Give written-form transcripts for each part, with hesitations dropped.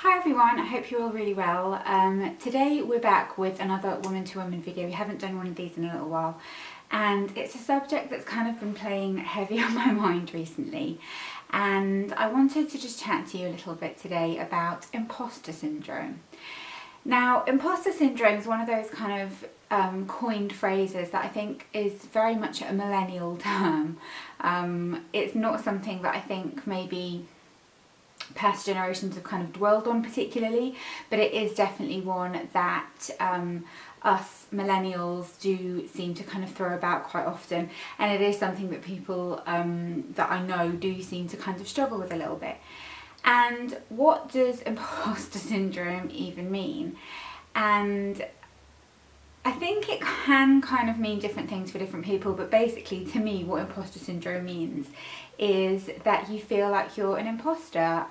Hi everyone, I hope you're all really well. Today we're back with another woman to woman video. We haven't done one of these in a little while, and it's a subject that's kind of been playing heavy on my mind recently, and I wanted to just chat to you a little bit today about imposter syndrome. Now, imposter syndrome is one of those kind of coined phrases that I think is very much a millennial term. It's not something that I think maybe past generations have kind of dwelled on particularly, but it is definitely one that us millennials do seem to kind of throw about quite often, and it is something that people that I know do seem to kind of struggle with a little bit. And what does imposter syndrome even mean? And I think it can kind of mean different things for different people, but basically to me what imposter syndrome means is that you feel like you're an imposter.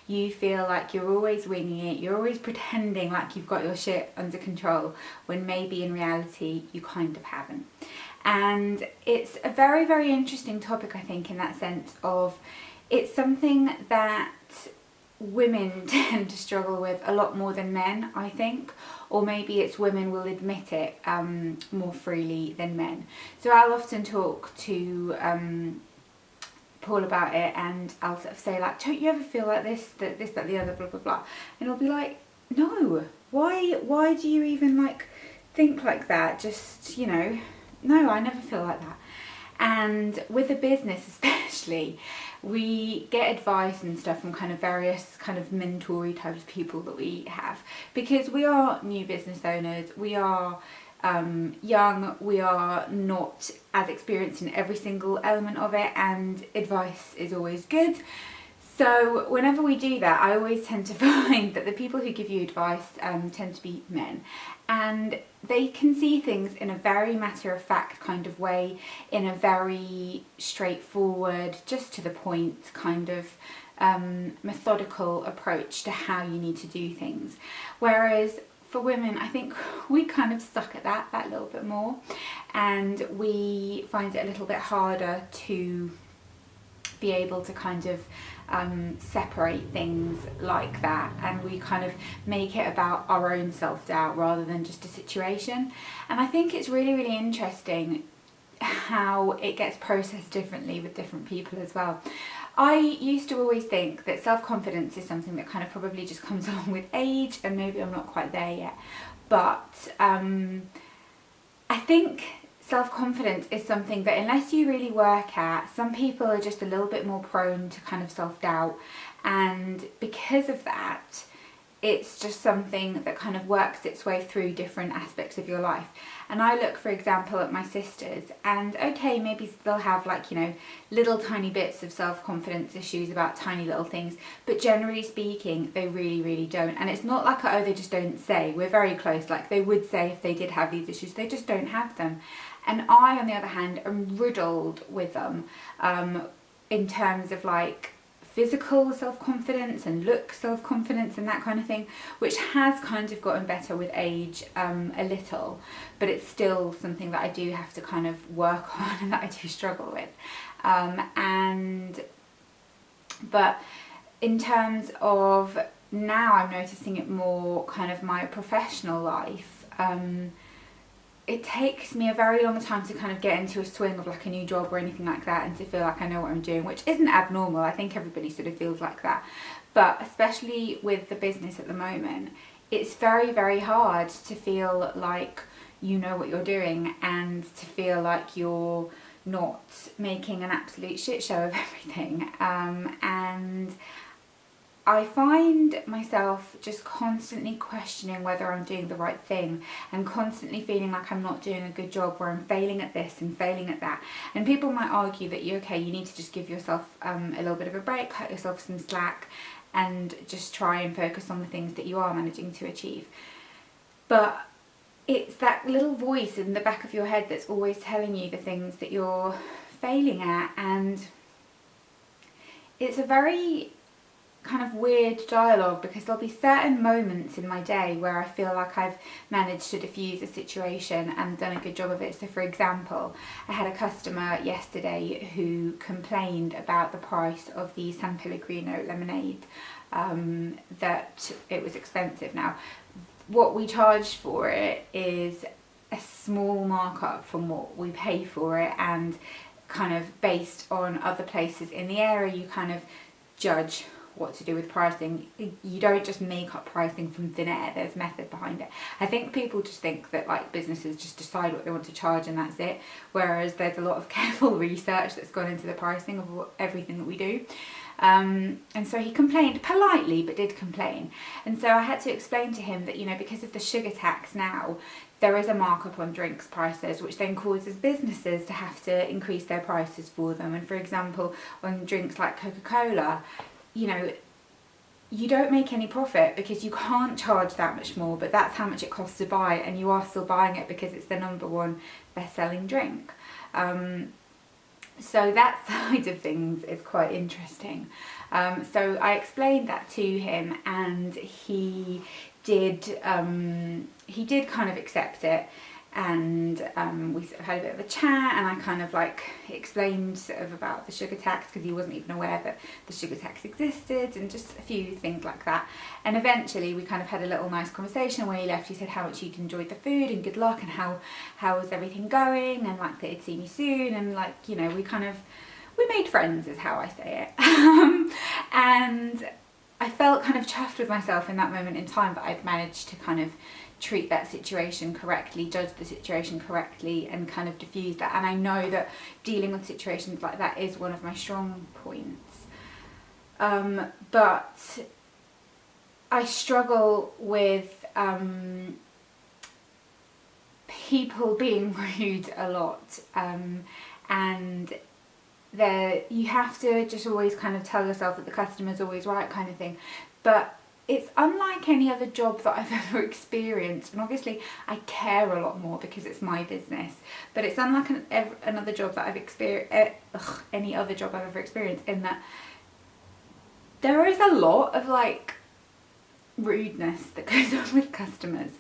You feel like you're always winging it, you're always pretending like you've got your shit under control when maybe in reality you kind of haven't. And it's a very, very interesting topic, I think, in that sense of it's something that women tend to struggle with a lot more than men, I think, or maybe it's women will admit it more freely than men. So I'll often talk to Paul about it, and I'll sort of say like, don't you ever feel like this, that, the other, blah blah blah, and he'll be like, no, why do you even like think like that? Just, you know, no, I never feel like that. And with a business especially, we get advice and stuff from kind of various kind of mentory types of people that we have, because we are new business owners, we are young, we are not as experienced in every single element of it, and advice is always good. So whenever we do that, I always tend to find that the people who give you advice tend to be men, and they can see things in a very matter-of-fact kind of way, in a very straightforward, just to the point kind of methodical approach to how you need to do things. Whereas for women, I think we kind of suck at that little bit more, and we find it a little bit harder to be able to kind of separate things like that, and we kind of make it about our own self-doubt rather than just a situation. And I think it's really, really interesting how it gets processed differently with different people as well. I used to always think that self-confidence is something that kind of probably just comes along with age, and maybe I'm not quite there yet, but I think self-confidence is something that unless you really work at, some people are just a little bit more prone to kind of self-doubt, and because of that it's just something that kind of works its way through different aspects of your life. And I look, for example, at my sisters, and okay, maybe they'll have like, you know, little tiny bits of self-confidence issues about tiny little things, but generally speaking they really, really don't. And it's not like, oh, they just don't say. We're very close, like they would say if they did have these issues, they just don't have them. And I, on the other hand, am riddled with them in terms of like physical self-confidence and look self-confidence and that kind of thing, which has kind of gotten better with age a little, but it's still something that I do have to kind of work on and that I do struggle with. But in terms of now, I'm noticing it more kind of my professional life. It takes me a very long time to kind of get into a swing of like a new job or anything like that, and to feel like I know what I'm doing, which isn't abnormal. I think everybody sort of feels like that. But especially with the business at the moment, it's very, very hard to feel like you know what you're doing, and to feel like you're not making an absolute shit show of everything. And I find myself just constantly questioning whether I'm doing the right thing, and constantly feeling like I'm not doing a good job, where I'm failing at this and failing at that. And people might argue that you need to just give yourself a little bit of a break, cut yourself some slack, and just try and focus on the things that you are managing to achieve. But it's that little voice in the back of your head that's always telling you the things that you're failing at, and it's a very kind of weird dialogue, because there'll be certain moments in my day where I feel like I've managed to diffuse a situation and done a good job of it. So for example, I had a customer yesterday who complained about the price of the San Pellegrino lemonade, that it was expensive. Now, what we charge for it is a small markup from what we pay for it, and kind of based on other places in the area, you kind of judge what to do with pricing. You don't just make up pricing from thin air, there's method behind it. I think people just think that like businesses just decide what they want to charge and that's it, whereas there's a lot of careful research that's gone into the pricing of everything that we do. And so he complained politely, but did complain. And so I had to explain to him that, you know, because of the sugar tax now, there is a markup on drinks prices, which then causes businesses to have to increase their prices for them. And for example, on drinks like Coca-Cola, you know, you don't make any profit because you can't charge that much more, but that's how much it costs to buy, and you are still buying it because it's the #1 best-selling drink. So that side of things is quite interesting. So I explained that to him, and he did kind of accept it, and we sort of had a bit of a chat, and I kind of like explained sort of about the sugar tax, because he wasn't even aware that the sugar tax existed, and just a few things like that. And eventually we kind of had a little nice conversation. When he left, he said how much he'd enjoyed the food and good luck, and how was everything going, and like that he'd see me soon, and like, you know, we made friends is how I say it. And I felt kind of chuffed with myself in that moment in time that I'd managed to kind of treat that situation correctly, judge the situation correctly, and kind of diffuse that. And I know that dealing with situations like that is one of my strong points. But I struggle with people being rude a lot, and you have to just always kind of tell yourself that the customer's always right, kind of thing. But it's unlike any other job that I've ever experienced, and obviously I care a lot more because it's my business, but it's unlike another job that I've experienced, any other job I've ever experienced, in that there is a lot of like rudeness that goes on with customers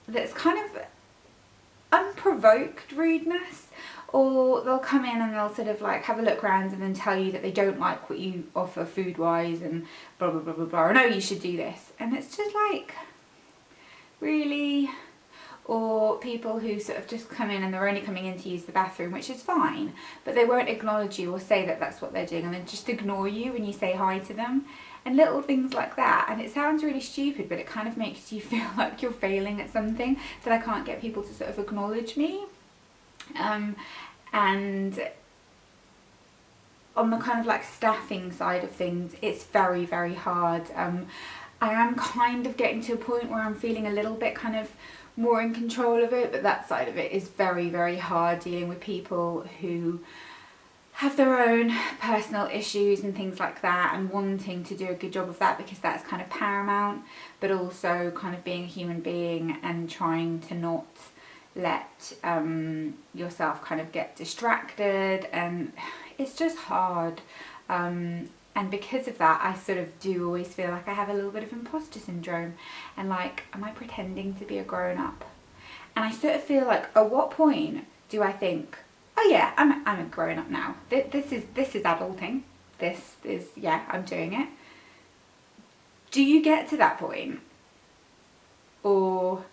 that's kind of unprovoked rudeness. Or they'll come in and they'll sort of like have a look around and then tell you that they don't like what you offer food wise, and blah blah blah blah blah, or no, you should do this, and it's just like, really? Or people who sort of just come in and they're only coming in to use the bathroom, which is fine, but they won't acknowledge you or say that that's what they're doing, and then just ignore you when you say hi to them, and little things like that. And it sounds really stupid, but it kind of makes you feel like you're failing at something, that I can't get people to sort of acknowledge me. And on the kind of like staffing side of things, it's very, very hard. I am kind of getting to a point where I'm feeling a little bit kind of more in control of it, but that side of it is very, very hard, dealing with people who have their own personal issues and things like that, and wanting to do a good job of that because that's kind of paramount, but also kind of being a human being and trying to not let yourself kind of get distracted, and it's just hard. And because of that, I sort of do always feel like I have a little bit of imposter syndrome, and like, am I pretending to be a grown-up? And I sort of feel like, at what point do I think, oh yeah, I'm a grown-up now, this is adulting, this is, yeah, I'm doing it? Do you get to that point? Or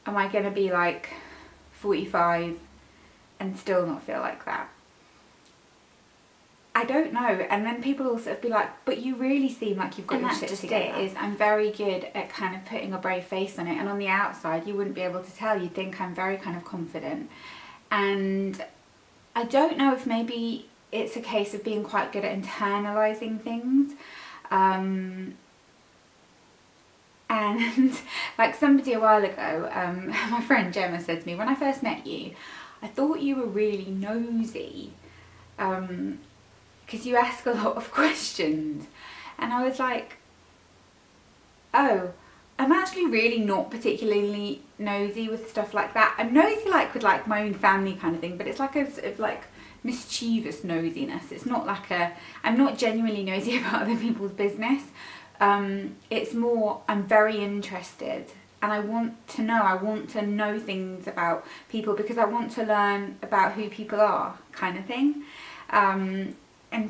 am I going to be like 45 and still not feel like that? I don't know. And then people will sort of be like, but you really seem like you've got your shit together. And that's just it, is I'm very good at kind of putting a brave face on it, and on the outside you wouldn't be able to tell. You'd think I'm very kind of confident. And I don't know if maybe it's a case of being quite good at internalising things. And like somebody a while ago, my friend Gemma said to me, when I first met you, I thought you were really nosy, because you ask a lot of questions. And I was like, oh, I'm actually really not particularly nosy with stuff like that. I'm nosy like with like my own family kind of thing, but it's like a sort of like mischievous nosiness. It's not like I'm not genuinely nosy about other people's business. It's more, I'm very interested and I want to know things about people because I want to learn about who people are, kind of thing. And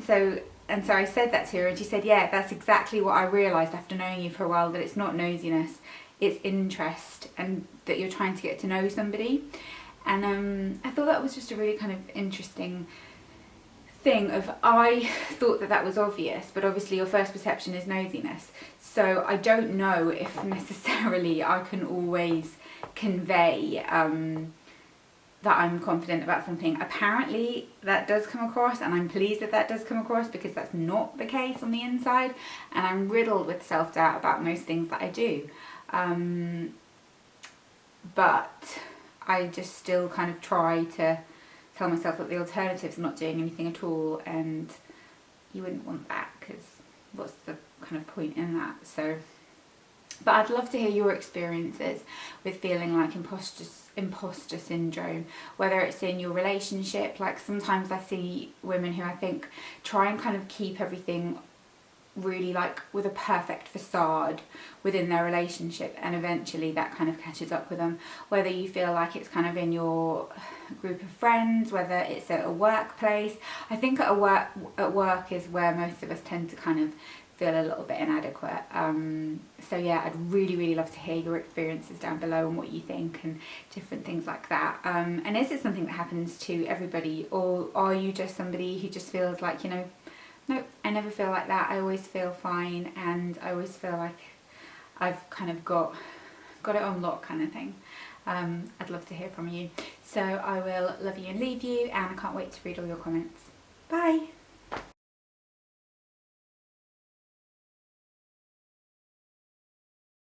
so I said that to her, and she said, yeah, that's exactly what I realised after knowing you for a while, that it's not nosiness, it's interest, and that you're trying to get to know somebody. And I thought that was just a really kind of interesting thing of, I thought that was obvious, but obviously your first perception is nosiness. So I don't know if necessarily I can always convey that I'm confident about something. Apparently that does come across, and I'm pleased that does come across, because that's not the case on the inside, and I'm riddled with self-doubt about most things that I do. But I just still kind of try to tell myself that the alternative's not doing anything at all, and you wouldn't want that, because what's the kind of point in that? So, but I'd love to hear your experiences with feeling like imposter syndrome, whether it's in your relationship. Like sometimes I see women who I think try and kind of keep everything really like with a perfect facade within their relationship, and eventually that kind of catches up with them. Whether you feel like it's kind of in your group of friends, whether it's at a workplace. I think at work is where most of us tend to kind of feel a little bit inadequate. So yeah, I'd really love to hear your experiences down below and what you think and different things like that. And is it something that happens to everybody, or are you just somebody who just feels like, you know, nope, I never feel like that, I always feel fine, and I always feel like I've kind of got it on lock, kind of thing. I'd love to hear from you. So I will love you and leave you, and I can't wait to read all your comments. Bye!